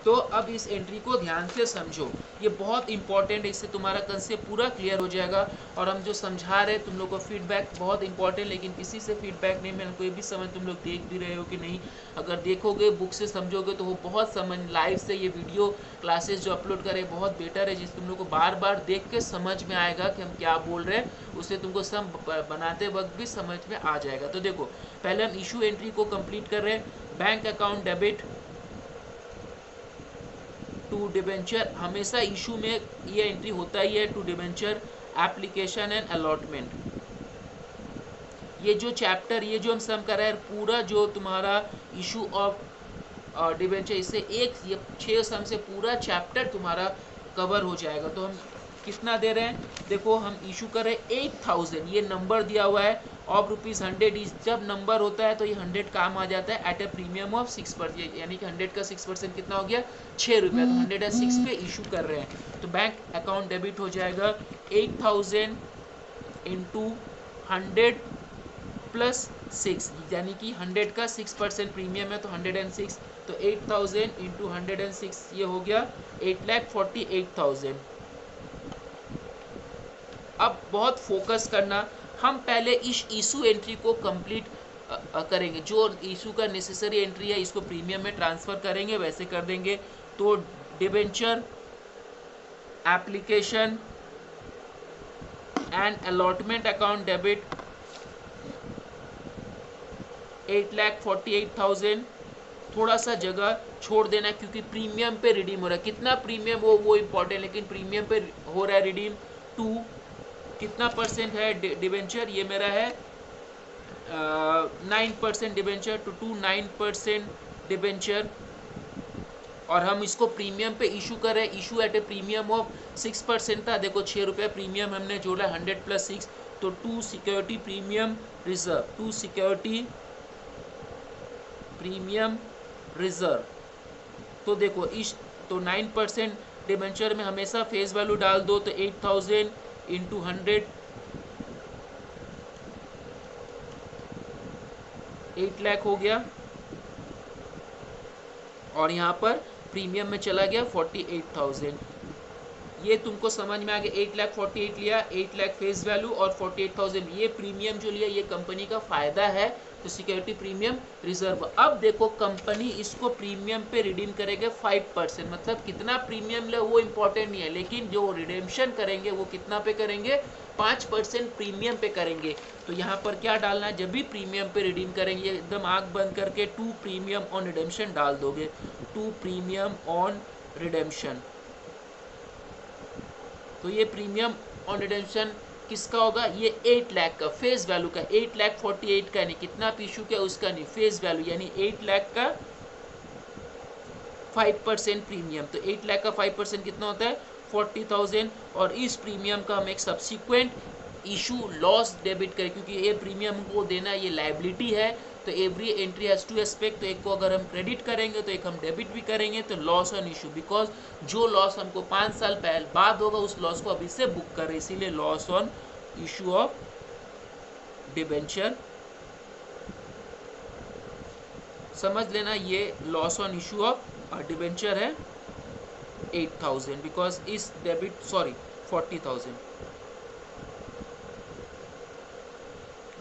तो अब इस एंट्री को ध्यान से समझो, ये बहुत इंपॉर्टेंट है, इससे तुम्हारा कंसेप्ट पूरा क्लियर हो जाएगा। और हम जो समझा रहे हैं तुम लोग को फीडबैक बहुत इंपॉर्टेंट, लेकिन किसी से फीडबैक नहीं मिला, कोई भी समझ तुम लोग देख भी रहे हो कि नहीं। अगर देखोगे बुक से समझोगे तो वो बहुत समझ, लाइव से ये वीडियो क्लासेस जो अपलोड करें बहुत बेटर है, जिससे तुम लोग को बार बार देख के समझ में आएगा कि हम क्या बोल रहे हैं, उससे तुमको सम बनाते वक्त भी समझ में आ जाएगा। तो देखो पहले हम इशू एंट्री को कंप्लीट कर रहे हैं। Bank account debit to debenture, हमेशा इशू में ये एंट्री होता ही है, to debenture application and allotment. ये जो चैप्टर, ये जो हम सम कर रहे हैं पूरा, जो तुम्हारा इशू ऑफ डिबेंचर, इससे एक ये 6 सम से पूरा चैप्टर तुम्हारा कवर हो जाएगा। तो हम कितना दे रहे हैं, देखो हम इशू कर रहे हैं 8000, ये नंबर दिया हुआ है, ऑफ ₹100। जब नंबर होता है तो ये 100 काम आ जाता है एट ए प्रीमियम ऑफ 6%, यानी कि 100 का 6% कितना हो गया, 6 रुपया। तो 106 पे इशू कर रहे हैं, तो बैंक अकाउंट डेबिट हो जाएगा 8000 इंटू 100 प्लस 6, यानी कि 100 का 6% प्रीमियम है तो 106, तो 8000 इंटू 106 ये हो गया 8,48,000। अब बहुत फोकस करना, हम पहले इस इशू एंट्री को कंप्लीट करेंगे, जो इशू का नेसेसरी एंट्री है इसको प्रीमियम में ट्रांसफ़र करेंगे, वैसे कर देंगे। तो debenture application and allotment account debit 8,48,000। थोड़ा सा जगह छोड़ देना क्योंकि प्रीमियम पे रिडीम हो रहा है, कितना प्रीमियम हो वो इम्पोर्टेंट, लेकिन प्रीमियम पे हो रहा है रिडीम। टू कितना परसेंट है डिबेंचर, ये मेरा है 9% डिबेंचर, टू 9% डिबेंचर। और हम इसको प्रीमियम पे इशू कर रहे हैं, issue at A premium of 6% था, देखो 6 रुपये प्रीमियम हमने जोड़ा, 100 प्लस 6, तो 2 security premium reserve, 2 security premium reserve. तो देखो इस, तो 9% डिबेंचर में हमेशा फेस वैल्यू डाल दो, तो 8000 इंटू 100 8 लाख हो गया, और यहाँ पर प्रीमियम में चला गया 48,000। ये तुमको समझ में आ गया, 8,48,000 लिया, 8 लाख फेस वैल्यू और 48,000 ये प्रीमियम जो लिया, ये कंपनी का फायदा है, तो सिक्योरिटी प्रीमियम रिजर्व। अब देखो कंपनी इसको प्रीमियम पे रिडीम करेगा 5%, मतलब कितना प्रीमियम ले वो इंपॉर्टेंट नहीं है, लेकिन जो रिडेम्पशन करेंगे वो कितना पे करेंगे, 5% प्रीमियम पे करेंगे। तो यहाँ पर क्या डालना है, जब भी प्रीमियम पे रिडीम करेंगे एकदम आंख बंद करके 2 प्रीमियम ऑन रिडेम्पशन डाल दोगे, 2 प्रीमियम ऑन रिडेम्पशन। तो ये प्रीमियम ऑन रिडेम्पशन किसका होगा, ये 8 लाख का फेस वैल्यू का, 8,48,000 का नहीं, कितना इशू किया उसका नहीं, फेस वैल्यू यानी 8 लाख का 5% प्रीमियम। तो 8 लाख का 5% कितना होता है, 40,000। और इस प्रीमियम का हम एक सब्सिक्वेंट इशू लॉस डेबिट करें, क्योंकि ये प्रीमियम को देना ये लाइबिलिटी है, तो every entry has to aspect, तो एक को अगर हम क्रेडिट करेंगे तो एक हम डेबिट भी करेंगे, तो लॉस ऑन इशू, बिकॉज जो लॉस हमको 5 साल पहले बाद होगा उस लॉस को अभी से बुक करें, इसीलिए loss on issue of debenture. समझ लेना ये loss on issue of debenture है 8,000, बिकॉज इस debit, sorry 40,000,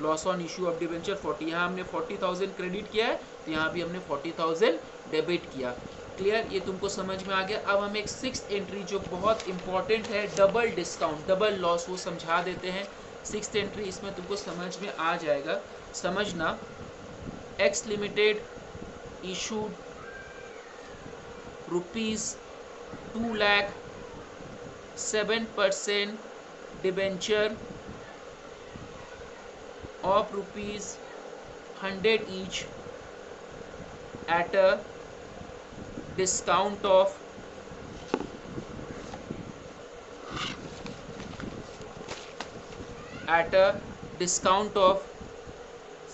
loss on issue of debenture 40, यहाँ हमने 40,000 क्रेडिट किया है, तो यहाँ भी हमने 40,000 डेबिट किया। क्लियर, ये तुमको समझ में आ गया। अब हम एक 6th एंट्री जो बहुत इंपॉर्टेंट है, डबल डिस्काउंट डबल लॉस, वो समझा देते हैं। 6th एंट्री इसमें तुमको समझ में आ जाएगा, समझना। X limited issued ₹2 lakh 7% debenture of ₹100 each at a discount of at a discount of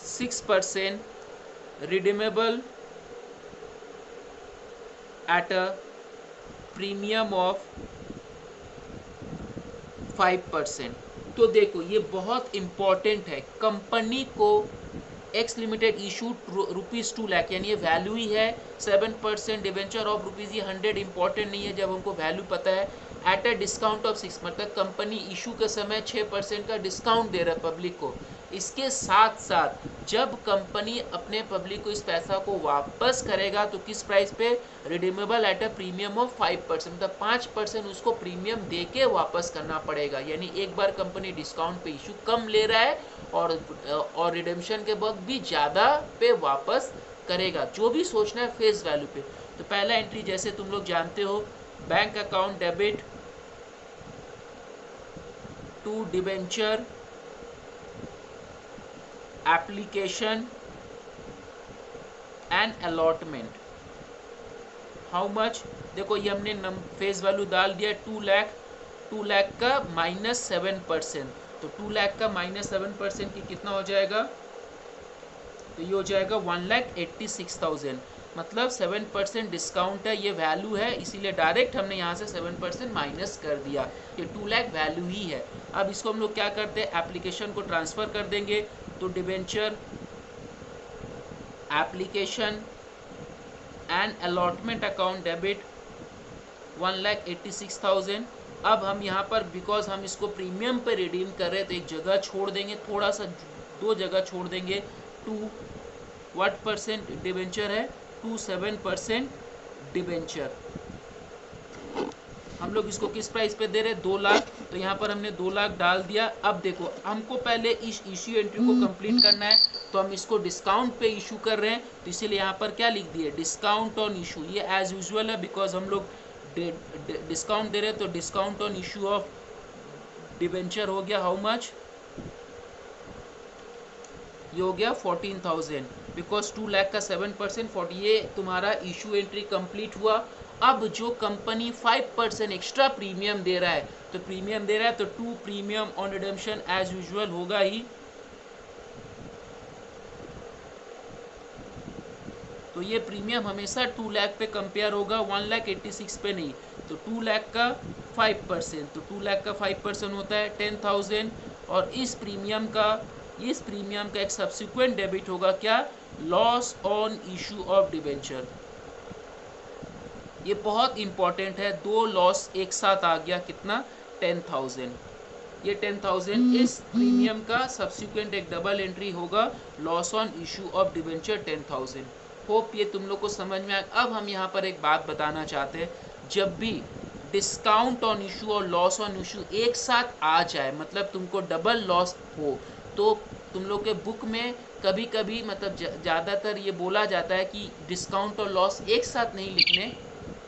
6%, redeemable at a premium of 5%। तो देखो ये बहुत इम्पॉर्टेंट है, कंपनी को एक्स लिमिटेड इशू ₹2 लाख, यानी ये वैल्यू ही है 7% डिवेंचर ऑफ रुपीज़, ये 100 इंपॉर्टेंट नहीं है जब हमको वैल्यू पता है। एट अ डिस्काउंट ऑफ 6, मतलब कंपनी इशू के समय 6% का डिस्काउंट दे रहा है पब्लिक को। इसके साथ साथ जब कंपनी अपने पब्लिक को इस पैसा को वापस करेगा तो किस प्राइस पे, redeemable at a premium of 5%, मतलब 5% उसको प्रीमियम दे के वापस करना पड़ेगा। यानी एक बार कंपनी डिस्काउंट पे इशू कम ले रहा है और रिडेम्पशन के वक्त भी ज़्यादा पे वापस करेगा, जो भी सोचना है फेस वैल्यू पे। तो पहला एंट्री जैसे तुम लोग जानते हो, bank account debit to debenture application and allotment. How much, देखो ये हमने फेस वैल्यू डाल दिया 2 लाख, 2 लाख का -7%, तो 2 लाख का -7% की कितना हो जाएगा, तो ये हो जाएगा 1,86,000, मतलब 7% डिस्काउंट है, ये वैल्यू है, इसीलिए डायरेक्ट हमने यहाँ से 7% माइनस कर दिया, ये 2 लाख वैल्यू ही है। अब इसको हम लोग क्या करते हैं, एप्लीकेशन को ट्रांसफ़र कर देंगे, तो debenture application and allotment account debit 1,86,000। अब हम यहाँ पर बिकॉज हम इसको प्रीमियम पे रिडीम कर रहे हैं तो एक जगह छोड़ देंगे, थोड़ा सा 2 जगह छोड़ देंगे। 2 व्हाट परसेंट डिबेंचर है, 27% डिबेंचर। हम लोग इसको किस प्राइस पे दे रहे हैं, 2 लाख, तो यहाँ पर हमने 2 लाख डाल दिया। अब देखो हमको पहले इस इश्यू एंट्री को कंप्लीट करना है, तो हम इसको डिस्काउंट पे इशू कर रहे हैं, तो इसीलिए यहाँ पर क्या लिख दिए, डिस्काउंट ऑन इशू। ये एज यूजुअल है बिकॉज हम लोग डिस्काउंट दे रहे हैं, तो discount on issue of debenture हो गया हाउ मच, ये हो गया 14,000, बिकॉज 2 लाख का 7% 40, ये तुम्हारा इशू एंट्री कंप्लीट हुआ। अब जो कंपनी 5% एक्स्ट्रा प्रीमियम दे रहा है, तो प्रीमियम दे रहा है तो 2 premium on redemption as usual होगा ही, तो ये प्रीमियम हमेशा 2 लाख पे कंपेयर होगा, 1,86,000 पे नहीं। तो 2 लाख का 5%, तो 2 लाख का 5% होता है 10,000, और इस प्रीमियम का एक सब्सिक्वेंट डेबिट होगा क्या, loss on issue of debenture. ये बहुत इंपॉर्टेंट है, 2 लॉस एक साथ आ गया, कितना, 10,000। ये 10,000 इस प्रीमियम का सब्सिक्वेंट एक डबल एंट्री होगा, loss on issue of debenture 10,000। Hope ये तुम लोग को समझ में आए। अब हम यहाँ पर एक बात बताना चाहते हैं, जब भी डिस्काउंट ऑन इशू और लॉस ऑन इशू एक साथ आ जाए, मतलब तुमको डबल लॉस हो, तो तुम लोग के बुक में कभी कभी मतलब ज़्यादातर ये बोला जाता है कि डिस्काउंट और लॉस एक साथ नहीं लिखने,